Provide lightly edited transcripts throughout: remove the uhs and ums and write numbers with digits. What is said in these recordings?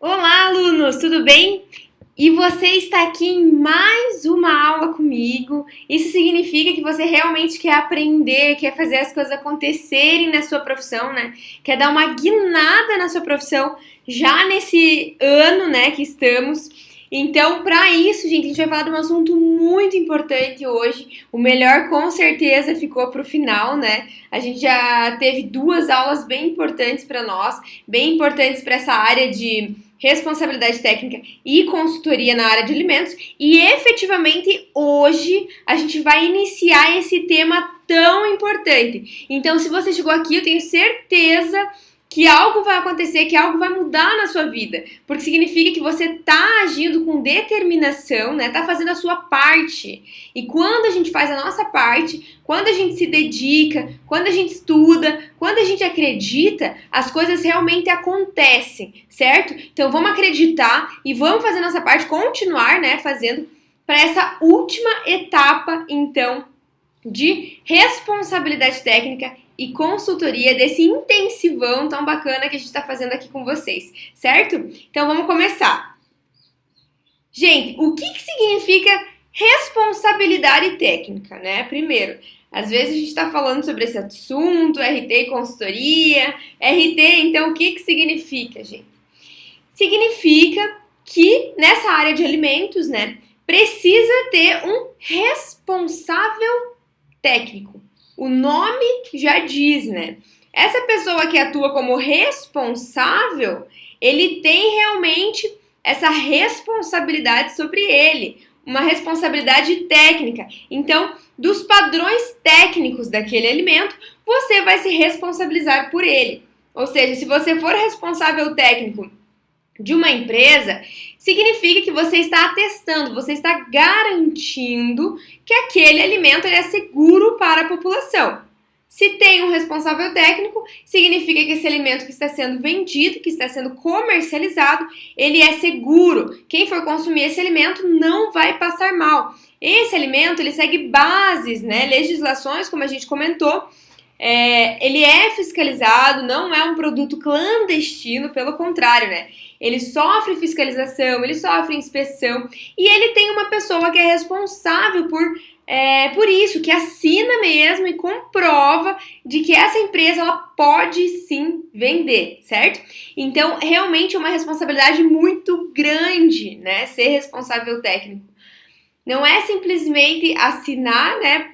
Olá, alunos, tudo bem? E você está aqui em mais uma aula comigo. Isso significa que você realmente quer aprender, quer fazer as coisas acontecerem na sua profissão, né? Quer dar uma guinada na sua profissão já nesse ano, né, que estamos. Então, para isso, gente, a gente vai falar de um assunto muito importante hoje. O melhor, com certeza, ficou para o final, né? A gente já teve duas aulas bem importantes para nós, bem importantes para essa área de responsabilidade técnica e consultoria na área de alimentos. E efetivamente hoje a gente vai iniciar esse tema tão importante. Então, se você chegou aqui, eu tenho certeza que algo vai acontecer, que algo vai mudar na sua vida, porque significa que você está agindo com determinação, né? Tá fazendo a sua parte. E quando a gente faz a nossa parte, quando a gente se dedica, quando a gente estuda, quando a gente acredita, as coisas realmente acontecem, certo? Então vamos acreditar e vamos fazer a nossa parte, continuar, né, fazendo para essa última etapa, então, de responsabilidade técnica e consultoria desse intensivão tão bacana que a gente está fazendo aqui com vocês, certo? Então vamos começar. Gente, o que significa responsabilidade técnica, né? Primeiro, às vezes a gente está falando sobre esse assunto, RT e consultoria. RT, então, o que significa, gente? Significa que nessa área de alimentos, né, precisa ter um responsável técnico. O nome já diz, né? Essa pessoa que atua como responsável, ele tem realmente essa responsabilidade sobre ele, uma responsabilidade técnica. Então, dos padrões técnicos daquele alimento, você vai se responsabilizar por ele. Ou seja, se você for responsável técnico de uma empresa, significa que você está atestando, você está garantindo que aquele alimento é seguro para a população. Se tem um responsável técnico, significa que esse alimento que está sendo vendido, que está sendo comercializado, ele é seguro. Quem for consumir esse alimento não vai passar mal. Esse alimento, ele segue bases, né, legislações, como a gente comentou. Ele é fiscalizado, não é um produto clandestino, pelo contrário, né? Ele sofre fiscalização, ele sofre inspeção e ele tem uma pessoa que é responsável por isso, que assina mesmo e comprova de que essa empresa ela pode sim vender, certo? Então, realmente é uma responsabilidade muito grande, né? Ser responsável técnico. Não é simplesmente assinar, né,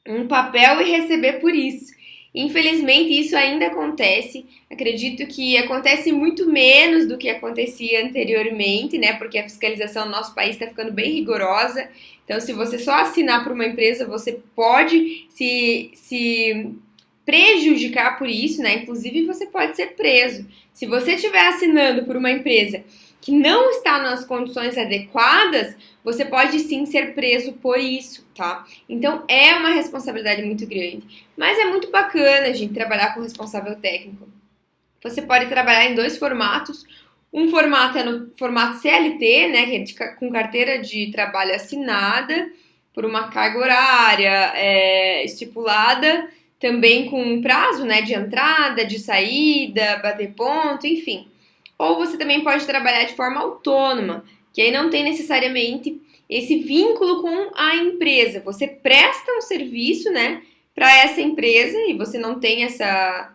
um papel e receber por isso. Infelizmente, isso ainda acontece. Acredito que acontece muito menos do que acontecia anteriormente, né? Porque a fiscalização no nosso país está ficando bem rigorosa. Então, se você só assinar para uma empresa, você pode se prejudicar por isso, né? Inclusive, você pode ser preso. Se você estiver assinando por uma empresa que não está nas condições adequadas, você pode sim ser preso por isso, tá? Então é uma responsabilidade muito grande. Mas é muito bacana a gente trabalhar com responsável técnico. Você pode trabalhar em dois formatos. Um formato é no formato CLT, né, que é com carteira de trabalho assinada por uma carga horária estipulada, também com um prazo, né, de entrada, de saída, bater ponto, enfim. Ou você também pode trabalhar de forma autônoma, que aí não tem necessariamente esse vínculo com a empresa. Você presta um serviço, né, para essa empresa e você não tem essa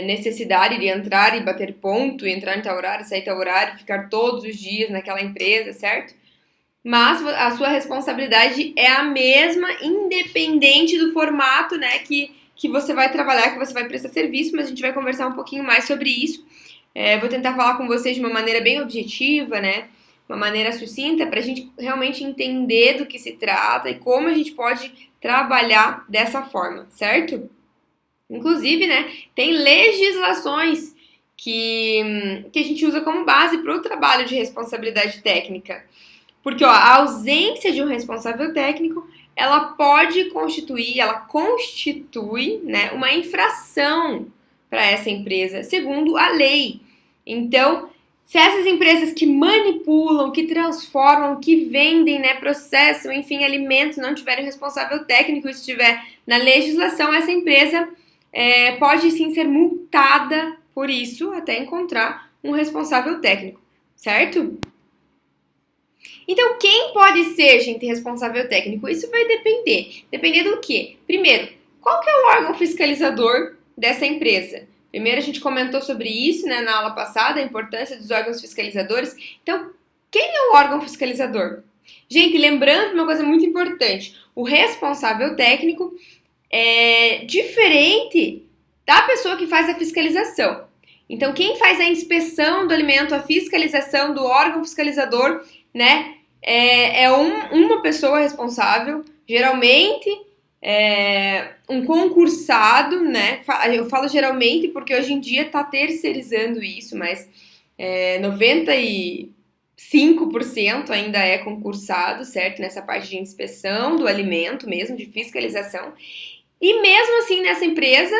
necessidade de entrar e bater ponto, entrar em tal horário, sair em tal horário, ficar todos os dias naquela empresa, certo? Mas a sua responsabilidade é a mesma, independente do formato, né, que você vai trabalhar, que você vai prestar serviço, mas a gente vai conversar um pouquinho mais sobre isso. Vou tentar falar com vocês de uma maneira bem objetiva, né? Uma maneira sucinta para a gente realmente entender do que se trata e como a gente pode trabalhar dessa forma, certo? Inclusive, né, tem legislações que a gente usa como base para o trabalho de responsabilidade técnica. Porque ó, a ausência de um responsável técnico, ela pode constituir, ela constitui, né, uma infração para essa empresa, segundo a lei. Então, se essas empresas que manipulam, que transformam, que vendem, né, processam, enfim, alimentos, não tiverem responsável técnico, isso estiver na legislação, essa empresa pode sim ser multada por isso, até encontrar um responsável técnico, certo? Então, quem pode ser, gente, responsável técnico? Isso vai depender. Depender do quê? Primeiro, qual que é o órgão fiscalizador dessa empresa? Primeiro, a gente comentou sobre isso, né, na aula passada, a importância dos órgãos fiscalizadores. Então, quem é o órgão fiscalizador? Gente, lembrando uma coisa muito importante, o responsável técnico é diferente da pessoa que faz a fiscalização. Então, quem faz a inspeção do alimento, a fiscalização do órgão fiscalizador, né, uma pessoa responsável, geralmente um concursado, né? Eu falo geralmente porque hoje em dia está terceirizando isso, mas 95% ainda é concursado, certo? Nessa parte de inspeção do alimento mesmo, de fiscalização. E mesmo assim, nessa empresa,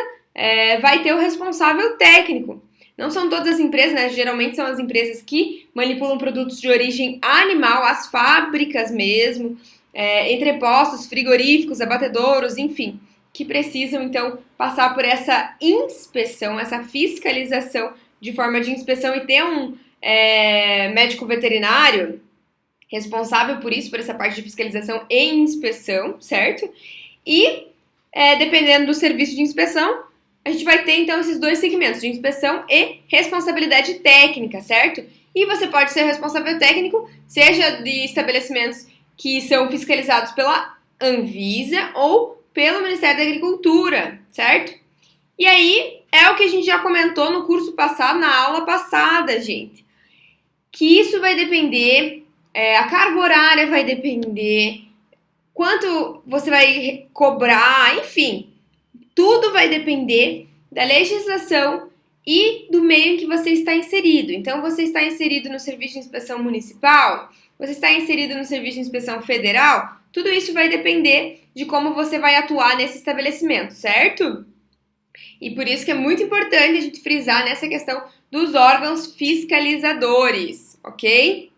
vai ter o responsável técnico. Não são todas as empresas, né? Geralmente são as empresas que manipulam produtos de origem animal, as fábricas mesmo, entrepostos, frigoríficos, abatedouros, enfim, que precisam, então, passar por essa inspeção, essa fiscalização de forma de inspeção e ter um médico veterinário responsável por isso, por essa parte de fiscalização e inspeção, certo? E, dependendo do serviço de inspeção, a gente vai ter, então, esses dois segmentos, de inspeção e responsabilidade técnica, certo? E você pode ser responsável técnico, seja de estabelecimentos que são fiscalizados pela Anvisa ou pelo Ministério da Agricultura, certo? E aí, é o que a gente já comentou no curso passado, na aula passada, gente. Que isso vai depender, a carga horária vai depender, quanto você vai cobrar, enfim. Tudo vai depender da legislação e do meio em que você está inserido. Então, você está inserido no serviço de inspeção municipal, você está inserido no serviço de inspeção federal, tudo isso vai depender de como você vai atuar nesse estabelecimento, certo? E por isso que é muito importante a gente frisar nessa questão dos órgãos fiscalizadores, ok?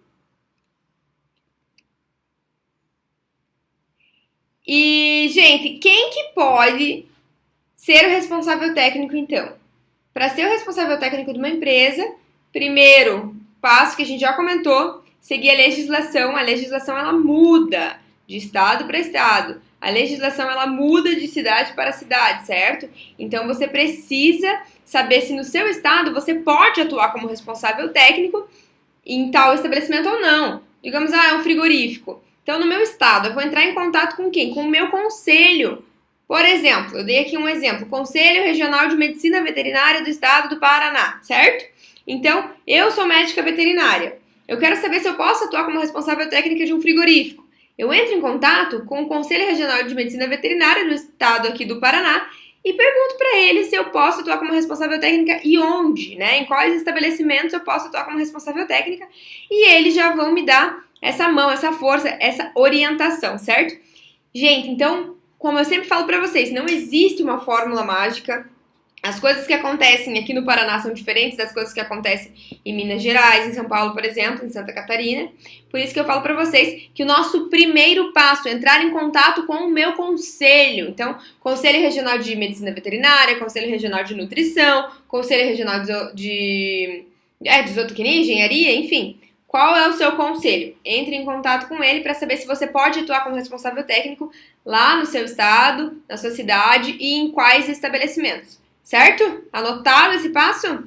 E, gente, quem que pode ser o responsável técnico, então? Para ser o responsável técnico de uma empresa, primeiro passo que a gente já comentou, seguir a legislação. A legislação, ela muda de estado para estado. A legislação, ela muda de cidade para cidade, certo? Então, você precisa saber se no seu estado você pode atuar como responsável técnico em tal estabelecimento ou não. Digamos, é um frigorífico. Então, no meu estado, eu vou entrar em contato com quem? Com o meu conselho. Por exemplo, eu dei aqui um exemplo, Conselho Regional de Medicina Veterinária do Estado do Paraná, certo? Então, eu sou médica veterinária. Eu quero saber se eu posso atuar como responsável técnica de um frigorífico. Eu entro em contato com o Conselho Regional de Medicina Veterinária do Estado aqui do Paraná e pergunto para ele se eu posso atuar como responsável técnica e onde, né? Em quais estabelecimentos eu posso atuar como responsável técnica e eles já vão me dar essa mão, essa força, essa orientação, certo? Gente, então, como eu sempre falo para vocês, não existe uma fórmula mágica. As coisas que acontecem aqui no Paraná são diferentes das coisas que acontecem em Minas Gerais, em São Paulo, por exemplo, em Santa Catarina. Por isso que eu falo para vocês que o nosso primeiro passo é entrar em contato com o meu conselho. Então, Conselho Regional de Medicina Veterinária, Conselho Regional de Nutrição, Conselho Regional de Zootecnia, Engenharia, enfim. Qual é o seu conselho? Entre em contato com ele para saber se você pode atuar como responsável técnico lá no seu estado, na sua cidade e em quais estabelecimentos. Certo? Anotado esse passo?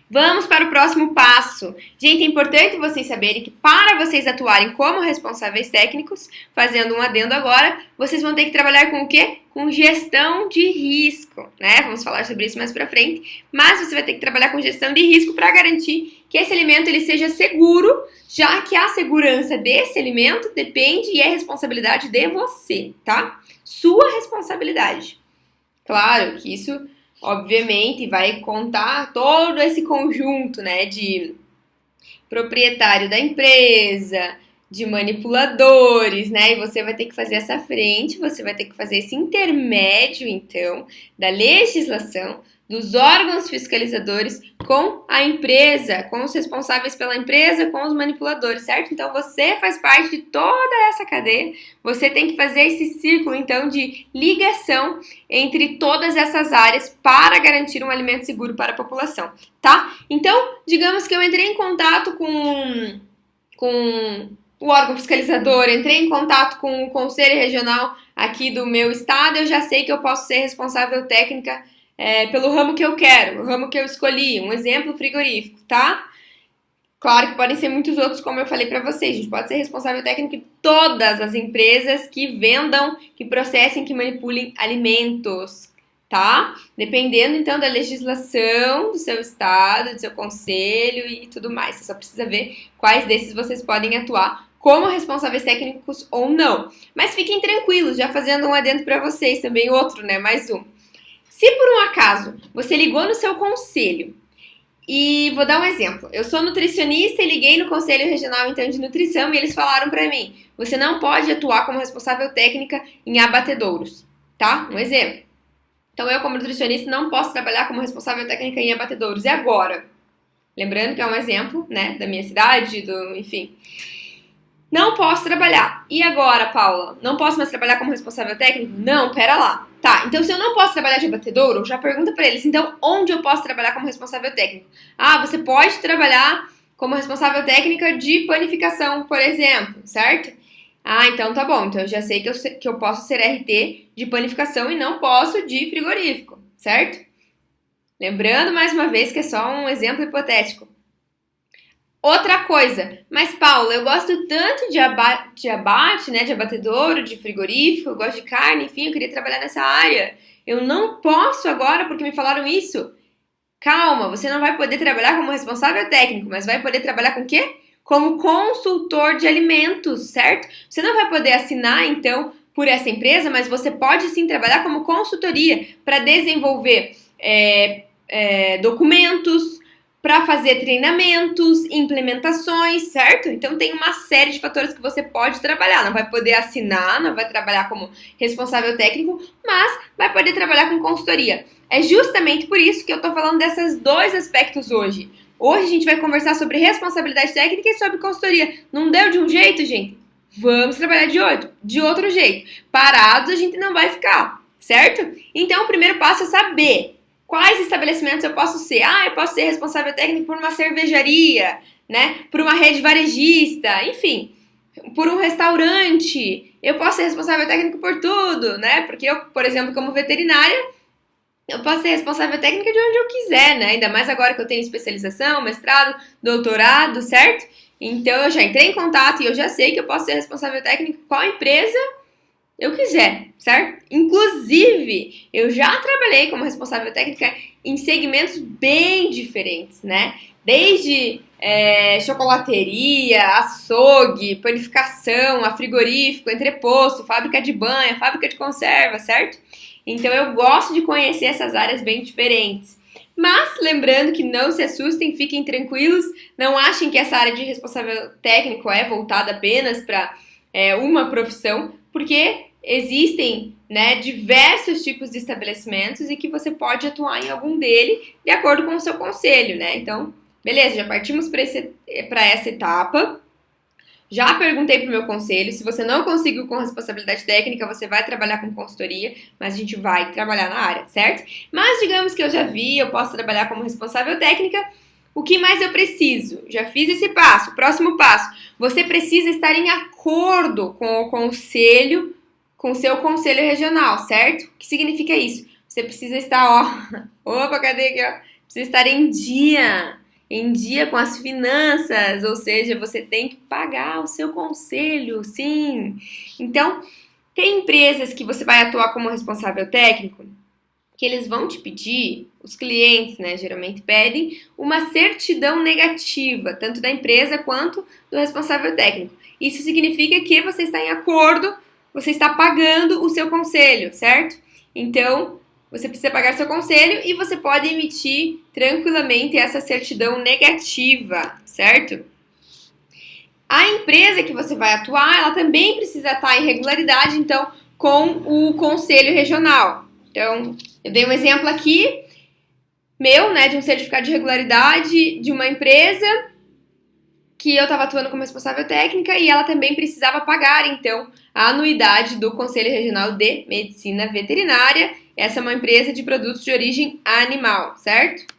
Vamos para o próximo passo. Gente, é importante vocês saberem que para vocês atuarem como responsáveis técnicos, fazendo um adendo agora, vocês vão ter que trabalhar com o quê? Com gestão de risco, né? Vamos falar sobre isso mais pra frente, mas você vai ter que trabalhar com gestão de risco para garantir que esse alimento ele seja seguro, já que a segurança desse alimento depende e é responsabilidade de você, tá? Sua responsabilidade. Claro que isso, obviamente, vai contar todo esse conjunto, né, de proprietário da empresa, de manipuladores, né, e você vai ter que fazer essa frente, você vai ter que fazer esse intermédio, então, da legislação dos órgãos fiscalizadores com a empresa, com os responsáveis pela empresa, com os manipuladores, certo? Então você faz parte de toda essa cadeia, você tem que fazer esse círculo então de ligação entre todas essas áreas para garantir um alimento seguro para a população, tá? Então, digamos que eu entrei em contato com o órgão fiscalizador, entrei em contato com o conselho regional aqui do meu estado, eu já sei que eu posso ser responsável técnica pelo ramo que eu quero, o ramo que eu escolhi, um exemplo frigorífico, tá? Claro que podem ser muitos outros, como eu falei para vocês, a gente pode ser responsável técnico de todas as empresas que vendam, que processem, que manipulem alimentos, tá? Dependendo, então, da legislação do seu estado, do seu conselho e tudo mais. Você só precisa ver quais desses vocês podem atuar como responsáveis técnicos ou não. Mas fiquem tranquilos, já fazendo um adendo para vocês também, outro, né? Mais um. Se por um acaso você ligou no seu conselho, e vou dar um exemplo, eu sou nutricionista e liguei no Conselho Regional então de Nutrição e eles falaram para mim, você não pode atuar como responsável técnica em abatedouros, tá? Um exemplo. Então eu como nutricionista não posso trabalhar como responsável técnica em abatedouros, e agora? Lembrando que é um exemplo, né, da minha cidade, enfim. Não posso trabalhar. E agora, Paula? Não posso mais trabalhar como responsável técnico? Não, pera lá. Tá, então se eu não posso trabalhar de abatedouro, já pergunta pra eles, então onde eu posso trabalhar como responsável técnico? Ah, você pode trabalhar como responsável técnica de panificação, por exemplo, certo? Ah, então tá bom. Então eu já sei que eu posso ser RT de panificação e não posso de frigorífico, certo? Lembrando mais uma vez que é só um exemplo hipotético. Outra coisa, mas Paula, eu gosto tanto de abate, né, de abatedouro, de frigorífico, eu gosto de carne, enfim, eu queria trabalhar nessa área. Eu não posso agora porque me falaram isso. Calma, você não vai poder trabalhar como responsável técnico, mas vai poder trabalhar com o quê? Como consultor de alimentos, certo? Você não vai poder assinar, então, por essa empresa, mas você pode sim trabalhar como consultoria para desenvolver documentos, para fazer treinamentos, implementações, certo? Então tem uma série de fatores que você pode trabalhar. Não vai poder assinar, não vai trabalhar como responsável técnico, mas vai poder trabalhar com consultoria. É justamente por isso que eu tô falando desses dois aspectos hoje. Hoje a gente vai conversar sobre responsabilidade técnica e sobre consultoria. Não deu de um jeito, gente? Vamos trabalhar de outro jeito. Parados a gente não vai ficar, certo? Então o primeiro passo é saber quais estabelecimentos eu posso ser. Ah, eu posso ser responsável técnico por uma cervejaria, né? Por uma rede varejista, enfim, por um restaurante. Eu posso ser responsável técnico por tudo, né? Porque eu, por exemplo, como veterinária, eu posso ser responsável técnica de onde eu quiser, né? Ainda mais agora que eu tenho especialização, mestrado, doutorado, certo? Então eu já entrei em contato e eu já sei que eu posso ser responsável técnico com a empresa eu quiser, certo? Inclusive, eu já trabalhei como responsável técnica em segmentos bem diferentes, né? Desde chocolateria, açougue, panificação, a frigorífico, entreposto, fábrica de banha, fábrica de conserva, certo? Então eu gosto de conhecer essas áreas bem diferentes. Mas, lembrando que não se assustem, fiquem tranquilos, não achem que essa área de responsável técnico é voltada apenas para uma profissão, porque existem, né, diversos tipos de estabelecimentos e que você pode atuar em algum dele de acordo com o seu conselho, né? Então, beleza, já partimos para essa etapa. Já perguntei pro meu conselho, se você não conseguiu com responsabilidade técnica, você vai trabalhar com consultoria, mas a gente vai trabalhar na área, certo? Mas digamos que eu já vi, eu posso trabalhar como responsável técnica, o que mais eu preciso? Já fiz esse passo. Próximo passo, você precisa estar em acordo com o conselho, com o seu conselho regional, certo? O que significa isso? Você precisa estar, opa, cadê aqui, ó? Precisa estar em dia com as finanças, ou seja, você tem que pagar o seu conselho, sim. Então, tem empresas que você vai atuar como responsável técnico, que eles vão te pedir, os clientes, né, geralmente pedem, uma certidão negativa, tanto da empresa quanto do responsável técnico. Isso significa que você está em acordo, você está pagando o seu conselho, certo? Então, você precisa pagar seu conselho e você pode emitir tranquilamente essa certidão negativa, certo? A empresa que você vai atuar, ela também precisa estar em regularidade, então, com o conselho regional. Então, eu dei um exemplo aqui. meu, né, de um certificado de regularidade de uma empresa que eu estava atuando como responsável técnica e ela também precisava pagar, então, a anuidade do Conselho Regional de Medicina Veterinária. Essa é uma empresa de produtos de origem animal, certo?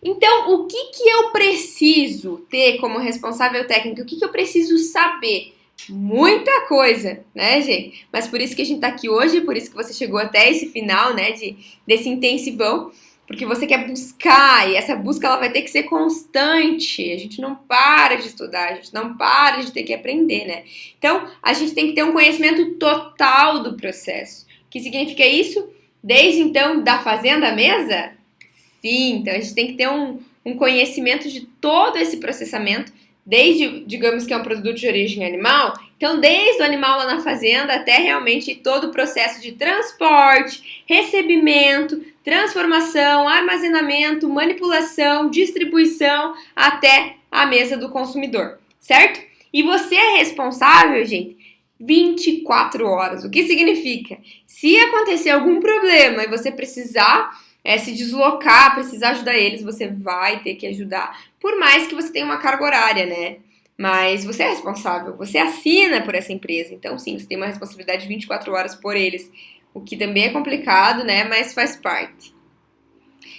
Então, o que eu preciso ter como responsável técnico? O que eu preciso saber? Muita coisa, né, gente? Mas por isso que a gente tá aqui hoje, por isso que você chegou até esse final, né, desse intensivão, porque você quer buscar, e essa busca ela vai ter que ser constante. A gente não para de estudar, a gente não para de ter que aprender, né? Então, a gente tem que ter um conhecimento total do processo. O que significa isso? Desde então, da fazenda à mesa? Sim, então a gente tem que ter um conhecimento de todo esse processamento, desde, digamos que é um produto de origem animal, então desde o animal lá na fazenda até realmente todo o processo de transporte, recebimento, transformação, armazenamento, manipulação, distribuição até a mesa do consumidor, certo? E você é responsável, gente, 24 horas. O que significa? Se acontecer algum problema e você precisar se deslocar, precisar ajudar eles, você vai ter que ajudar. Por mais que você tenha uma carga horária, né? Mas você é responsável, você assina por essa empresa. Então, sim, você tem uma responsabilidade de 24 horas por eles. O que também é complicado, né? Mas faz parte.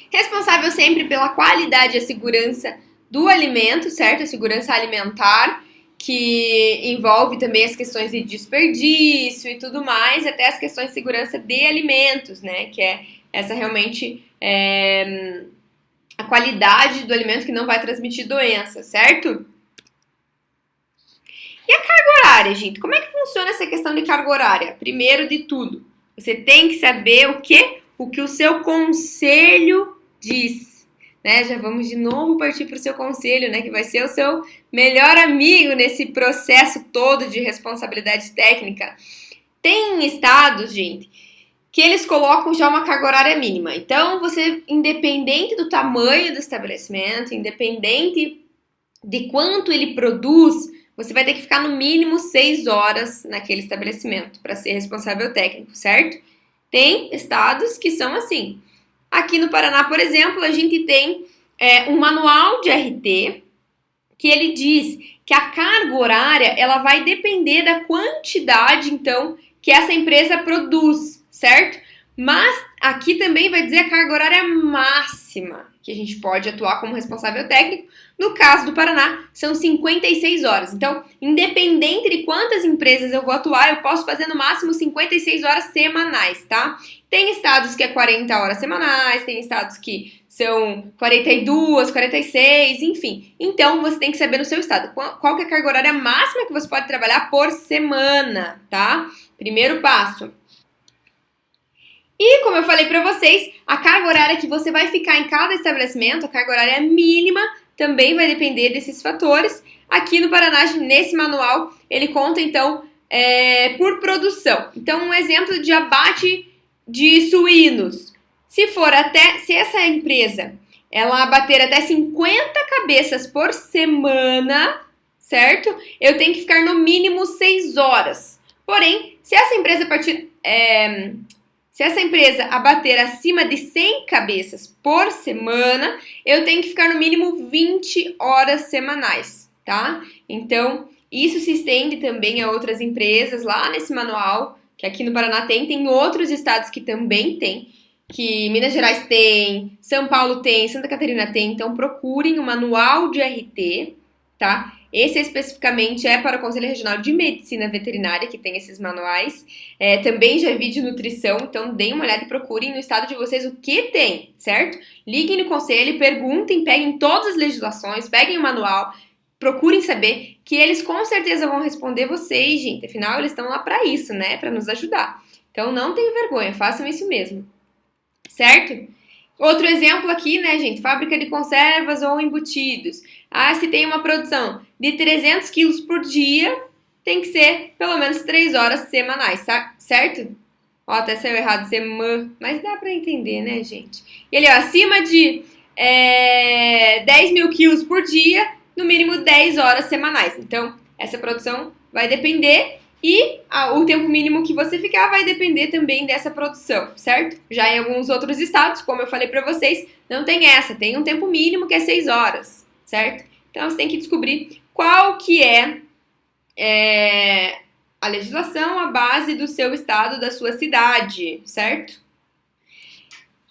Responsável sempre pela qualidade e a segurança do alimento, certo? A segurança alimentar, que envolve também as questões de desperdício e tudo mais, até as questões de segurança de alimentos, né? Que é essa realmente a qualidade do alimento que não vai transmitir doença, certo? E a carga horária, gente? Como é que funciona essa questão de carga horária? Primeiro de tudo, você tem que saber o que o seu conselho diz, né? Já vamos de novo partir para o seu conselho, né? Que vai ser o seu melhor amigo nesse processo todo de responsabilidade técnica. Tem estados, gente, que eles colocam já uma carga horária mínima. Então, você, independente do tamanho do estabelecimento, independente de quanto ele produz, você vai ter que ficar no mínimo 6 horas naquele estabelecimento para ser responsável técnico, certo? Tem estados que são assim. Aqui no Paraná, por exemplo, a gente tem um manual de RT que ele diz que a carga horária ela vai depender da quantidade, então, que essa empresa produz, certo? Mas aqui também vai dizer a carga horária máxima que a gente pode atuar como responsável técnico. No caso do Paraná, são 56 horas. Então, independente de quantas empresas eu vou atuar, eu posso fazer no máximo 56 horas semanais, tá? Tem estados que é 40 horas semanais, tem estados que são 42, 46, enfim. Então, você tem que saber no seu estado qual que é a carga horária máxima que você pode trabalhar por semana, tá? Primeiro passo. E, como eu falei para vocês, a carga horária que você vai ficar em cada estabelecimento, a carga horária mínima, também vai depender desses fatores. Aqui no Paraná, nesse manual, ele conta, então, por produção. Então, um exemplo de abate de suínos. Se essa empresa ela abater até 50 cabeças por semana, certo? Eu tenho que ficar no mínimo 6 horas. Porém, se essa empresa abater acima de 100 cabeças por semana, eu tenho que ficar no mínimo 20 horas semanais, tá? Então, isso se estende também a outras empresas lá nesse manual, que aqui no Paraná tem outros estados que também tem, que Minas Gerais tem, São Paulo tem, Santa Catarina tem, então procurem o manual de RT, tá? Esse especificamente é para o Conselho Regional de Medicina Veterinária, que tem esses manuais. Também já vi de nutrição, então deem uma olhada e procurem no estado de vocês o que tem, certo? Liguem no conselho, perguntem, peguem todas as legislações, peguem o manual, procurem saber, que eles com certeza vão responder vocês, gente. Afinal, eles estão lá para isso, né? Para nos ajudar. Então não tenham vergonha, façam isso mesmo, certo? Outro exemplo aqui, né, gente? Fábrica de conservas ou embutidos. Se tem uma produção de 300 quilos por dia, tem que ser pelo menos 3 horas semanais, certo? Ó, até saiu errado semana, mas dá pra entender, né, gente? E ali, ó, acima de 10 mil quilos por dia, no mínimo 10 horas semanais. Então, essa produção vai depender E o tempo mínimo que você ficar vai depender também dessa produção, certo? Já em alguns outros estados, como eu falei para vocês, não tem essa, tem um tempo mínimo que é 6 horas, certo? Então você tem que descobrir qual que é a legislação, a base do seu estado, da sua cidade, certo?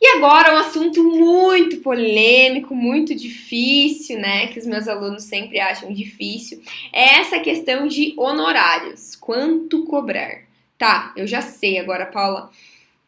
E agora um assunto muito polêmico, muito difícil, né? Que os meus alunos sempre acham difícil. É essa questão de honorários. Quanto cobrar? Tá, eu já sei agora, Paula.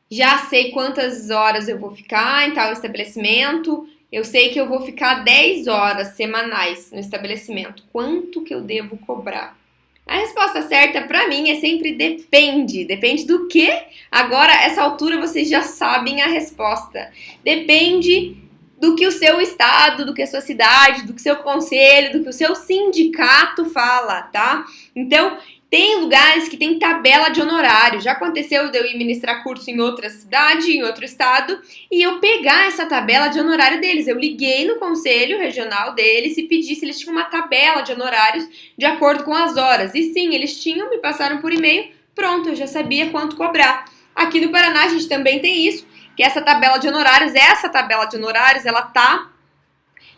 Já sei quantas horas eu vou ficar em tal estabelecimento. Eu sei que eu vou ficar 10 horas semanais no estabelecimento. Quanto que eu devo cobrar? A resposta certa pra mim é sempre depende. Depende do quê? Agora, essa altura, vocês já sabem a resposta. Depende do que o seu estado, do que a sua cidade, do que o seu conselho, do que o seu sindicato fala, tá? Então, tem lugares que tem tabela de honorário. Já aconteceu de eu ir ministrar curso em outra cidade, em outro estado, e eu pegar essa tabela de honorário deles. Eu liguei no conselho regional deles e pedi se eles tinham uma tabela de honorários de acordo com as horas. E sim, eles tinham, me passaram por e-mail. Pronto, eu já sabia quanto cobrar. Aqui no Paraná a gente também tem isso, que essa tabela de honorários, ela tá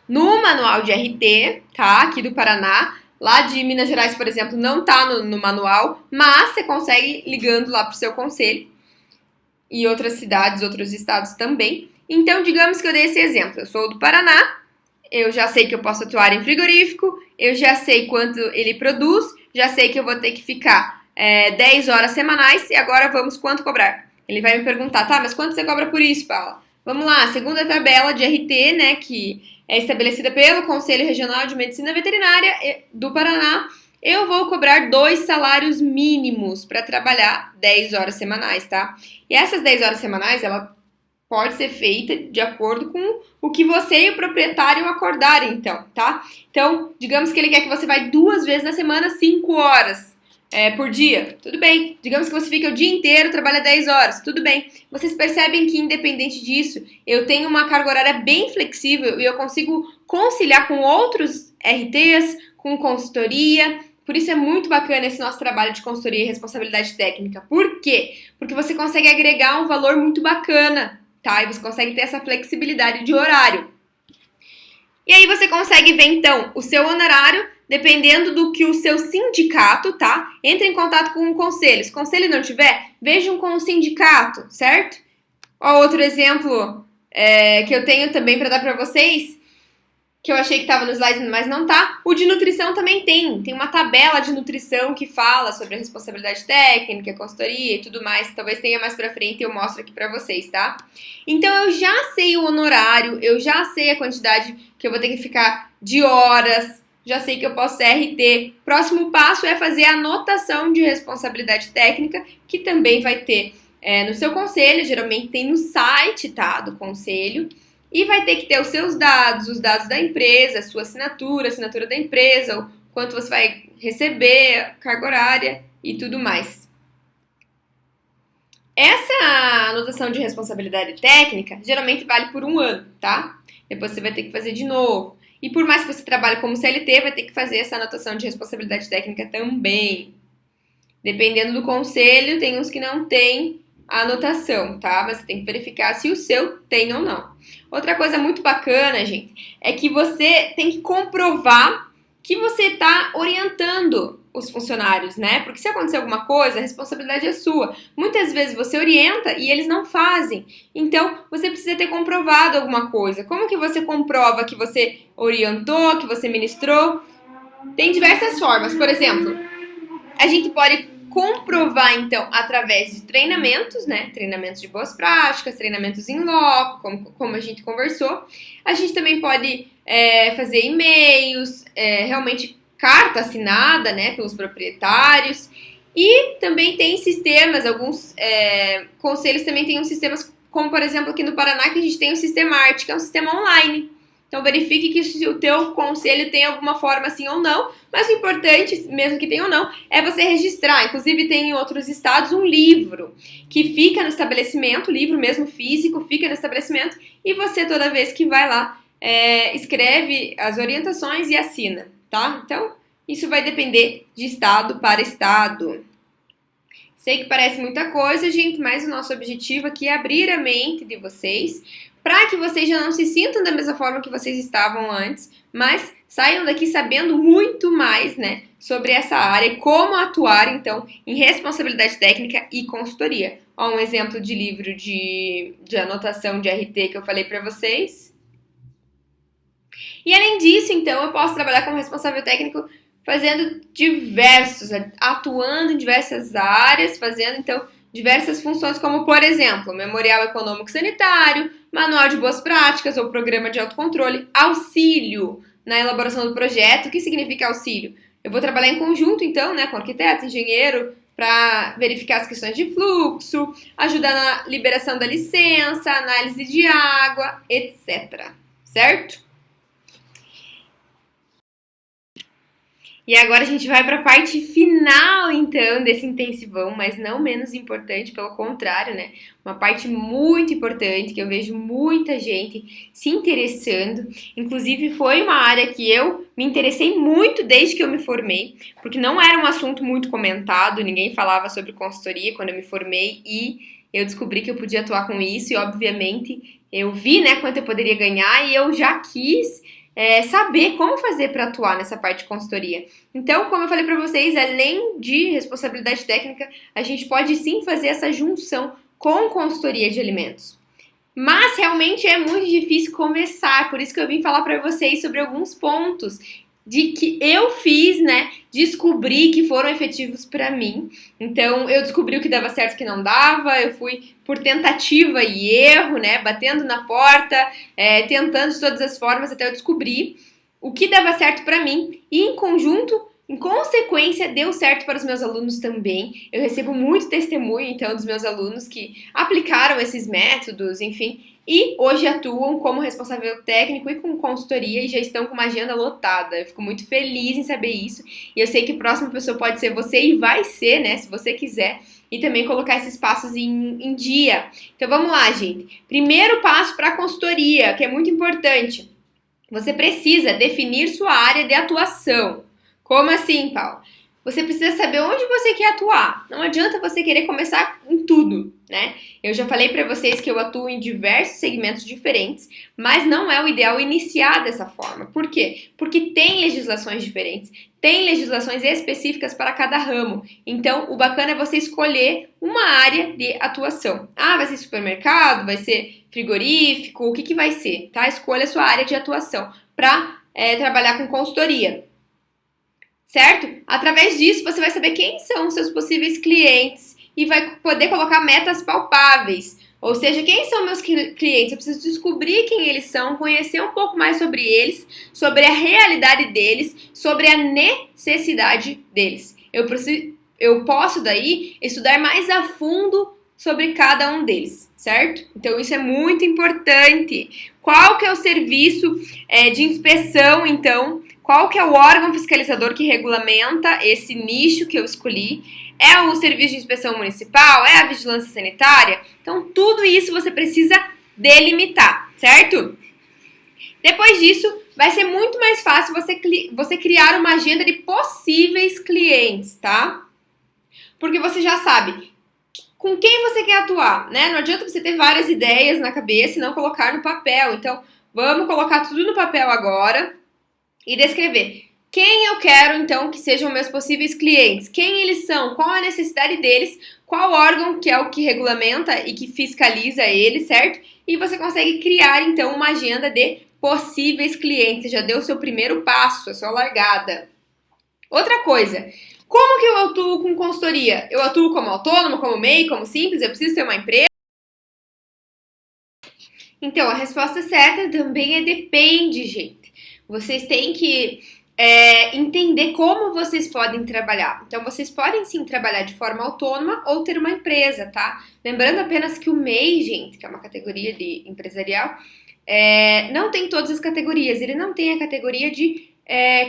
no manual de RT, tá? Aqui do Paraná. Lá de Minas Gerais, por exemplo, não tá no manual, mas você consegue ligando lá pro seu conselho. E outras cidades, outros estados também. Então, digamos que eu dei esse exemplo. Eu sou do Paraná, eu já sei que eu posso atuar em frigorífico, eu já sei quanto ele produz, já sei que eu vou ter que ficar 10 horas semanais, e agora vamos quanto cobrar? Ele vai me perguntar, tá, mas quanto você cobra por isso, Paula? Vamos lá, segundo a tabela de RT, né, que é estabelecida pelo Conselho Regional de Medicina Veterinária do Paraná, eu vou cobrar 2 salários mínimos para trabalhar 10 horas semanais, tá? E essas 10 horas semanais, ela pode ser feita de acordo com o que você e o proprietário acordarem, então, tá? Então, digamos que ele quer que você vá 2 vezes na semana, 5 horas por dia, tudo bem. Digamos que você fica o dia inteiro, trabalha 10 horas, tudo bem. Vocês percebem que, independente disso, eu tenho uma carga horária bem flexível e eu consigo conciliar com outros RTs, com consultoria. Por isso é muito bacana esse nosso trabalho de consultoria e responsabilidade técnica. Por quê? Porque você consegue agregar um valor muito bacana, tá? E você consegue ter essa flexibilidade de horário. E aí você consegue ver, então, o seu honorário dependendo do que o seu sindicato, tá? Entre em contato com o conselho. Se o conselho não tiver, vejam com o sindicato, certo? Ó, outro exemplo que eu tenho também para dar para vocês, que eu achei que estava no slide, mas não tá. O de nutrição também tem. Tem uma tabela de nutrição que fala sobre a responsabilidade técnica, a consultoria e tudo mais. Talvez tenha mais pra frente e eu mostro aqui pra vocês, tá? Então eu já sei o honorário, eu já sei a quantidade que eu vou ter que ficar de horas, já sei que eu posso ser RT. Próximo passo é fazer a anotação de responsabilidade técnica, que também vai ter no seu conselho, geralmente tem no site, tá, do conselho. E vai ter que ter os seus dados, os dados da empresa, a sua assinatura, a assinatura da empresa, o quanto você vai receber, carga horária e tudo mais. Essa anotação de responsabilidade técnica geralmente vale por 1 ano, tá? Depois você vai ter que fazer de novo. E por mais que você trabalhe como CLT, vai ter que fazer essa anotação de responsabilidade técnica também. Dependendo do conselho, tem uns que não tem a anotação, tá? Mas você tem que verificar se o seu tem ou não. Outra coisa muito bacana, gente, é que você tem que comprovar que você está orientando os funcionários, né? Porque se acontecer alguma coisa, a responsabilidade é sua. Muitas vezes você orienta e eles não fazem. Então, você precisa ter comprovado alguma coisa. Como que você comprova que você orientou, que você ministrou? Tem diversas formas. Por exemplo, a gente pode comprovar, então, através de treinamentos, né? Treinamentos de boas práticas, treinamentos em loco, como a gente conversou. A gente também pode fazer e-mails, realmente carta assinada, né, pelos proprietários. E também tem sistemas, alguns conselhos também têm uns sistemas, como por exemplo aqui no Paraná, que a gente tem o Sistema Arte, que é um sistema online. Então verifique que se o teu conselho tem alguma forma assim ou não, mas o importante, mesmo que tenha ou não, é você registrar. Inclusive tem em outros estados um livro que fica no estabelecimento, livro mesmo físico, fica no estabelecimento, e você toda vez que vai lá, escreve as orientações e assina, tá? Então, isso vai depender de estado para estado. Sei que parece muita coisa, gente, mas o nosso objetivo aqui é abrir a mente de vocês para que vocês já não se sintam da mesma forma que vocês estavam antes, mas saiam daqui sabendo muito mais, né, sobre essa área e como atuar, então, em responsabilidade técnica e consultoria. Ó, um exemplo de livro de anotação de RT que eu falei para vocês. E além disso, então, eu posso trabalhar como responsável técnico fazendo atuando em diversas áreas, fazendo, então, diversas funções, como, por exemplo, memorial econômico sanitário, manual de boas práticas ou programa de autocontrole, auxílio na elaboração do projeto. O que significa auxílio? Eu vou trabalhar em conjunto, então, né, com arquiteto, engenheiro, para verificar as questões de fluxo, ajudar na liberação da licença, análise de água, etc. Certo? E agora a gente vai para a parte final, então, desse intensivão, mas não menos importante, pelo contrário, né? Uma parte muito importante que eu vejo muita gente se interessando. Inclusive, foi uma área que eu me interessei muito desde que eu me formei, porque não era um assunto muito comentado, ninguém falava sobre consultoria quando eu me formei e eu descobri que eu podia atuar com isso e, obviamente, eu vi, né, quanto eu poderia ganhar e eu já quis saber como fazer para atuar nessa parte de consultoria. Então, como eu falei para vocês, além de responsabilidade técnica, a gente pode sim fazer essa junção com consultoria de alimentos. Mas realmente é muito difícil começar, por isso que eu vim falar para vocês sobre alguns pontos de que eu fiz, né, descobri que foram efetivos para mim. Então, eu descobri o que dava certo e o que não dava, eu fui por tentativa e erro, né, batendo na porta, tentando de todas as formas até eu descobrir o que dava certo para mim e em conjunto, em consequência, deu certo para os meus alunos também. Eu recebo muito testemunho, então, dos meus alunos que aplicaram esses métodos, enfim, e hoje atuam como responsável técnico e com consultoria e já estão com uma agenda lotada. Eu fico muito feliz em saber isso e eu sei que a próxima pessoa pode ser você e vai ser, né, se você quiser, e também colocar esses passos em dia. Então vamos lá, gente. Primeiro passo para a consultoria, que é muito importante. Você precisa definir sua área de atuação. Como assim, Paulo? Você precisa saber onde você quer atuar. Não adianta você querer começar em tudo, né? Eu já falei para vocês que eu atuo em diversos segmentos diferentes, mas não é o ideal iniciar dessa forma. Por quê? Porque tem legislações diferentes, tem legislações específicas para cada ramo. Então, o bacana é você escolher uma área de atuação. Ah, vai ser supermercado, vai ser frigorífico, o que vai ser, tá? Escolha a sua área de atuação para trabalhar com consultoria. Certo? Através disso, você vai saber quem são os seus possíveis clientes e vai poder colocar metas palpáveis. Ou seja, quem são meus clientes? Eu preciso descobrir quem eles são, conhecer um pouco mais sobre eles, sobre a realidade deles, sobre a necessidade deles. Eu posso daí estudar mais a fundo sobre cada um deles, certo? Então isso é muito importante. Qual que é o serviço de inspeção, então? Qual que é o órgão fiscalizador que regulamenta esse nicho que eu escolhi? É o Serviço de Inspeção Municipal? É a Vigilância Sanitária? Então, tudo isso você precisa delimitar, certo? Depois disso, vai ser muito mais fácil você criar uma agenda de possíveis clientes, tá? Porque você já sabe com quem você quer atuar, né? Não adianta você ter várias ideias na cabeça e não colocar no papel. Então, vamos colocar tudo no papel agora e descrever quem eu quero, então, que sejam meus possíveis clientes, quem eles são, qual a necessidade deles, qual órgão que é o que regulamenta e que fiscaliza eles, certo? E você consegue criar, então, uma agenda de possíveis clientes. Você já deu o seu primeiro passo, a sua largada. Outra coisa, como que eu atuo com consultoria? Eu atuo como autônomo, como MEI, como simples? Eu preciso ter uma empresa? Então, a resposta certa também é depende, gente. Vocês têm que entender como vocês podem trabalhar. Então, vocês podem sim trabalhar de forma autônoma ou ter uma empresa, tá? Lembrando apenas que o MEI, gente, que é uma categoria de empresarial, não tem todas as categorias. Ele não tem a categoria de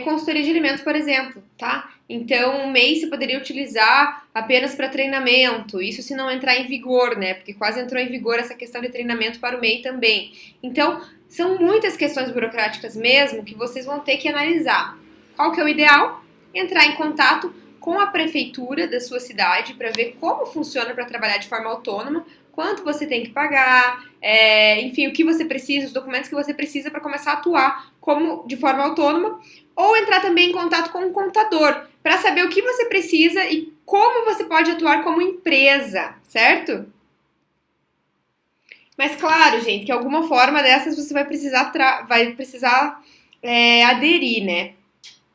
consultoria de alimentos, por exemplo, tá? Então, o MEI você poderia utilizar apenas para treinamento, isso se não entrar em vigor, né? Porque quase entrou em vigor essa questão de treinamento para o MEI também. Então, são muitas questões burocráticas mesmo que vocês vão ter que analisar. Qual que é o ideal? Entrar em contato com a prefeitura da sua cidade para ver como funciona para trabalhar de forma autônoma, quanto você tem que pagar, enfim, o que você precisa, os documentos que você precisa para começar a atuar como de forma autônoma, ou entrar também em contato com um contador para saber o que você precisa e como você pode atuar como empresa, certo? Mas claro, gente, que alguma forma dessas você vai precisar aderir, né?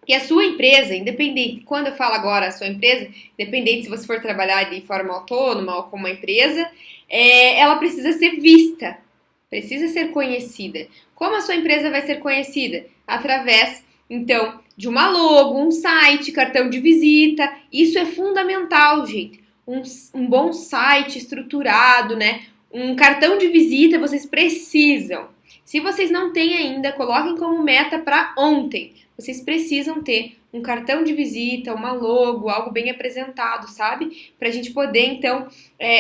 E a sua empresa, independente, quando eu falo agora a sua empresa, independente se você for trabalhar de forma autônoma ou como uma empresa, ela precisa ser vista, precisa ser conhecida. Como a sua empresa vai ser conhecida? Através, então, de uma logo, um site, cartão de visita. Isso é fundamental, gente. Um bom site estruturado, né? Um cartão de visita vocês precisam. Se vocês não têm ainda, coloquem como meta para ontem. Vocês precisam ter um cartão de visita, uma logo, algo bem apresentado, sabe? Para a gente poder, então,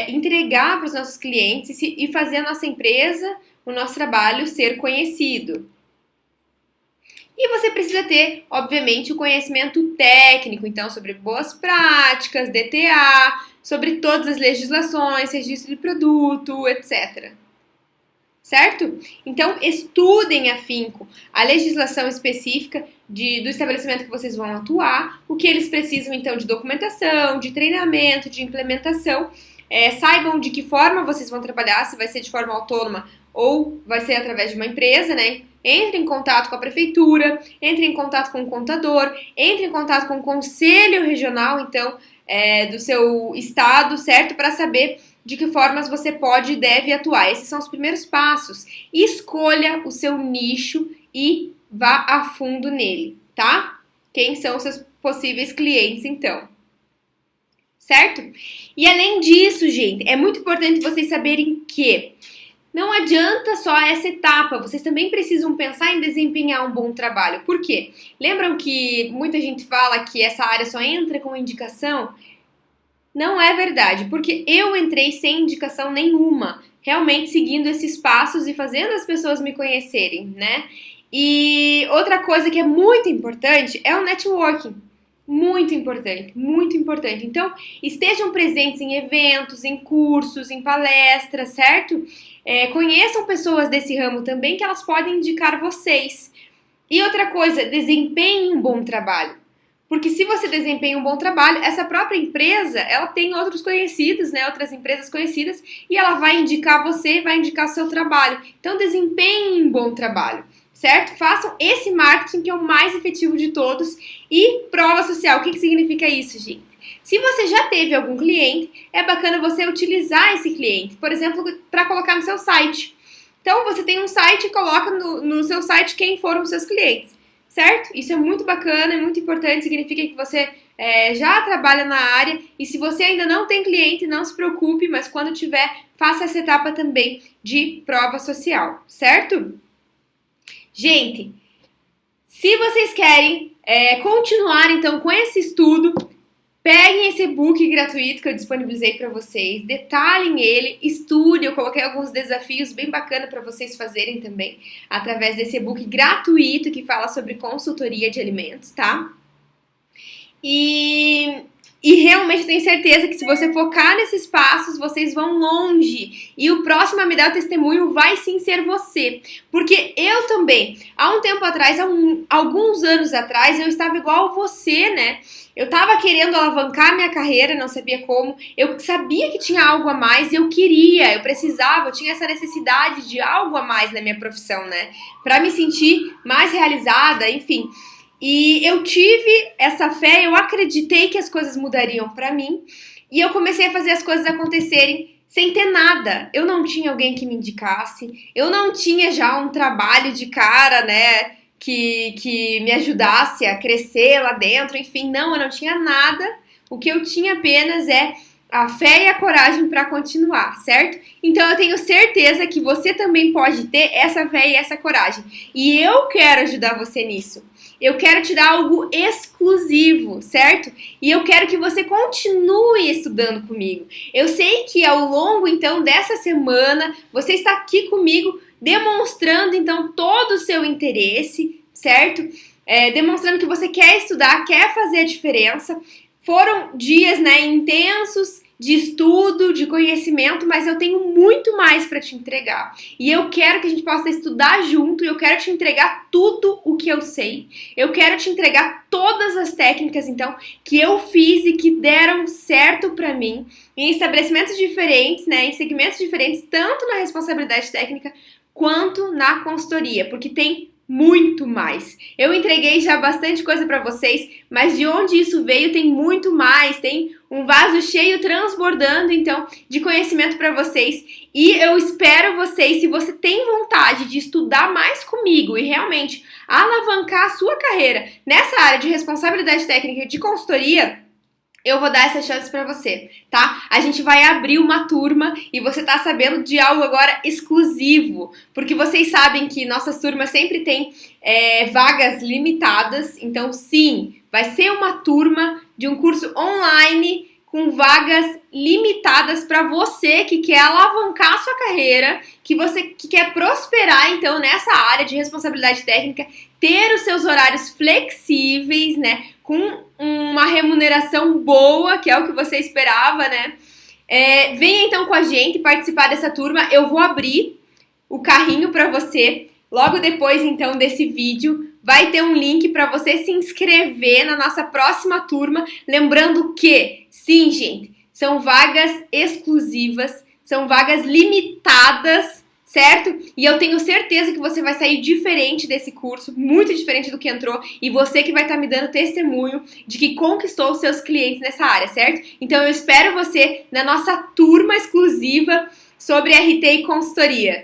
entregar para os nossos clientes e fazer a nossa empresa, o nosso trabalho ser conhecido. E você precisa ter, obviamente, o conhecimento técnico, então, sobre boas práticas, DTA, sobre todas as legislações, registro de produto, etc. Certo? Então, estudem afinco a legislação específica do estabelecimento que vocês vão atuar, o que eles precisam, então, de documentação, de treinamento, de implementação. Saibam de que forma vocês vão trabalhar, se vai ser de forma autônoma ou vai ser através de uma empresa, né? Entre em contato com a prefeitura, entre em contato com o contador, entre em contato com o conselho regional, então, do seu estado, certo? Para saber de que formas você pode e deve atuar. Esses são os primeiros passos. Escolha o seu nicho e vá a fundo nele, tá? Quem são os seus possíveis clientes, então? Certo? E além disso, gente, é muito importante vocês saberem que não adianta só essa etapa, vocês também precisam pensar em desempenhar um bom trabalho. Por quê? Lembram que muita gente fala que essa área só entra com indicação? Não é verdade, porque eu entrei sem indicação nenhuma, realmente seguindo esses passos e fazendo as pessoas me conhecerem, né? E outra coisa que é muito importante é o networking. Muito importante, muito importante. Então, estejam presentes em eventos, em cursos, em palestras, certo? Conheçam pessoas desse ramo também que elas podem indicar vocês. E outra coisa, desempenhem um bom trabalho. Porque se você desempenha um bom trabalho, essa própria empresa, ela tem outros conhecidos, né? Outras empresas conhecidas, e ela vai indicar você, vai indicar o seu trabalho. Então, desempenhe um bom trabalho, certo? Façam esse marketing que é o mais efetivo de todos. E prova social, o que significa isso, gente? Se você já teve algum cliente, é bacana você utilizar esse cliente, por exemplo, para colocar no seu site. Então, você tem um site e coloca no seu site quem foram os seus clientes. Certo? Isso é muito bacana, é muito importante, significa que você já trabalha na área e se você ainda não tem cliente, não se preocupe, mas quando tiver, faça essa etapa também de prova social, certo? Gente, se vocês querem continuar então com esse estudo, peguem esse e-book gratuito que eu disponibilizei para vocês, detalhem ele, estudem, eu coloquei alguns desafios bem bacanas para vocês fazerem também, através desse e-book gratuito que fala sobre consultoria de alimentos, tá? E realmente tenho certeza que se você focar nesses passos, vocês vão longe. E o próximo a me dar o testemunho vai sim ser você. Porque eu também, há um tempo atrás, alguns anos atrás, eu estava igual a você, né? Eu estava querendo alavancar minha carreira, não sabia como. Eu sabia que tinha algo a mais, eu queria, eu precisava, eu tinha essa necessidade de algo a mais na minha profissão, né? Pra me sentir mais realizada, enfim. E eu tive essa fé, eu acreditei que as coisas mudariam pra mim. E eu comecei a fazer as coisas acontecerem sem ter nada. Eu não tinha alguém que me indicasse, eu não tinha já um trabalho de cara, né? Que me ajudasse a crescer lá dentro, enfim, não, eu não tinha nada. O que eu tinha apenas é a fé e a coragem para continuar, certo? Então eu tenho certeza que você também pode ter essa fé e essa coragem. E eu quero ajudar você nisso. Eu quero te dar algo exclusivo, certo? E eu quero que você continue estudando comigo. Eu sei que ao longo, então, dessa semana, você está aqui comigo demonstrando, então, todo o seu interesse, certo? Demonstrando que você quer estudar, quer fazer a diferença. Foram dias, né, intensos de estudo, de conhecimento, mas eu tenho muito mais para te entregar. E eu quero que a gente possa estudar junto, e eu quero te entregar tudo o que eu sei. Eu quero te entregar todas as técnicas, então, que eu fiz e que deram certo para mim, em estabelecimentos diferentes, né, em segmentos diferentes, tanto na responsabilidade técnica quanto na consultoria, porque tem muito mais. Eu entreguei já bastante coisa para vocês, mas de onde isso veio tem muito mais, tem um vaso cheio transbordando, então, de conhecimento para vocês. E eu espero vocês, se você tem vontade de estudar mais comigo e realmente alavancar a sua carreira nessa área de responsabilidade técnica e de consultoria, eu vou dar essa chance pra você, tá? A gente vai abrir uma turma e você tá sabendo de algo agora exclusivo, porque vocês sabem que nossas turmas sempre têm vagas limitadas, então sim, vai ser uma turma de um curso online com vagas limitadas para você que quer alavancar a sua carreira, que você que quer prosperar então nessa área de responsabilidade técnica, ter os seus horários flexíveis, né? Com uma remuneração boa, que é o que você esperava, né? Venha então com a gente participar dessa turma. Eu vou abrir o carrinho para você. Logo depois, então, desse vídeo, vai ter um link para você se inscrever na nossa próxima turma. Lembrando que, sim, gente, são vagas exclusivas, são vagas limitadas, certo? E eu tenho certeza que você vai sair diferente desse curso, muito diferente do que entrou, e você que vai estar me dando testemunho de que conquistou os seus clientes nessa área, certo? Então eu espero você na nossa turma exclusiva sobre RT e consultoria.